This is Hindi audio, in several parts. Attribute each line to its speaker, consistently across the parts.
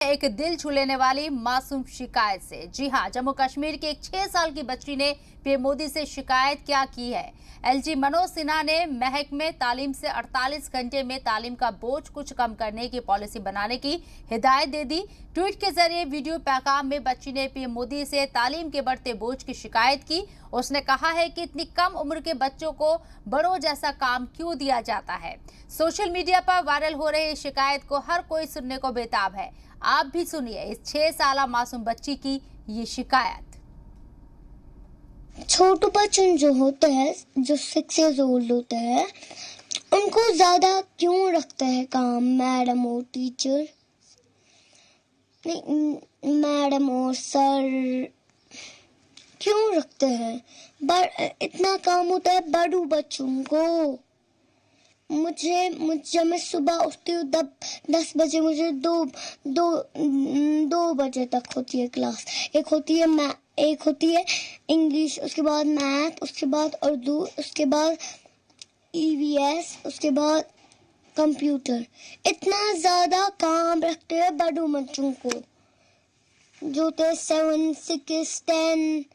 Speaker 1: एक दिल छू लेने वाली मासूम शिकायत से। जी हां, जम्मू कश्मीर की एक 6 साल की बच्ची ने पीएम मोदी से शिकायत क्या की है। एलजी मनोज सिन्हा ने महकमे तालीम से 48 घंटे में तालीम का बोझ कुछ कम करने की पॉलिसी बनाने की हिदायत दे दी। ट्वीट के जरिए वीडियो पैगाम में बच्ची ने पीएम मोदी से तालीम के बढ़ते बोझ की शिकायत की। उसने कहा है कि इतनी कम उम्र के बच्चों को बड़ों जैसा काम क्यों दिया जाता है। सोशल मीडिया पर वायरल हो रही शिकायत को हर कोई सुनने को बेताब है। आप भी सुनिए इस 6 साल मासूम बच्ची की ये शिकायत।
Speaker 2: छोटे बच्चे जो होते हैं, जो 6 years old होते हैं, उनको ज्यादा क्यों रखते हैं काम मैडम और टीचर, मैडम और सर क्यों रखते हैं। इतना काम होता है बड़ू बच्चों को। जब मैं सुबह उठती हूँ 10 बजे, मुझे दो बजे तक होती है क्लास। एक होती है इंग्लिश, उसके बाद मैथ, उसके बाद उर्दू, उसके बाद ईवीएस, उसके बाद कंप्यूटर। इतना ज्यादा काम रखते हैं बड़ू बच्चों को, जो थे 7, 6, 10।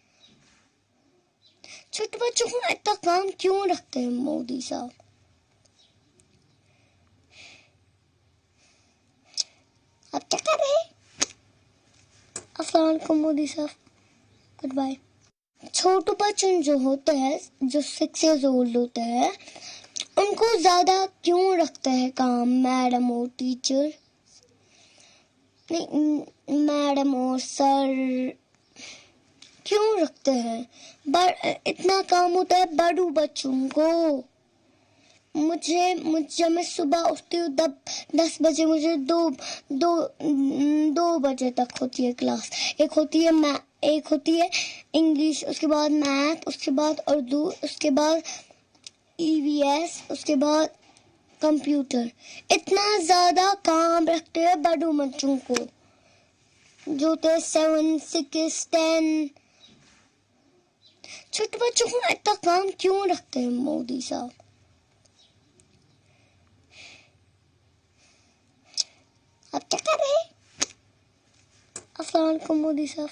Speaker 2: छोटे बच्चों को इतना काम क्यों रखते हैं मोदी साहब। आप क्या कर रहे हैं? अस्सलाम वालेकुम मोदी साहब, गुड बाय। छोटे बच्चे जो होते हैं, जो 6 years old होते हैं, उनको ज्यादा क्यों रखते हैं काम मैडम और टीचर, मैडम और सर क्यों रखते हैं। इतना काम होता है बड़ू बच्चों को। जब मैं सुबह उठती हूँ 10 बजे, मुझे दो बजे तक होती है क्लास। एक होती है इंग्लिश, उसके बाद मैथ, उसके बाद उर्दू, उसके बाद ईवीएस, उसके बाद कंप्यूटर। इतना ज्यादा काम रखते हैं बड़ू बच्चों को, जो थे 7, 6, 10। छोटे बच्चों को इतना काम क्यों रखते हैं मोदी साहब। आप क्या कर रहे हैं? अस्सलाम वालेकुम मोदी साहब।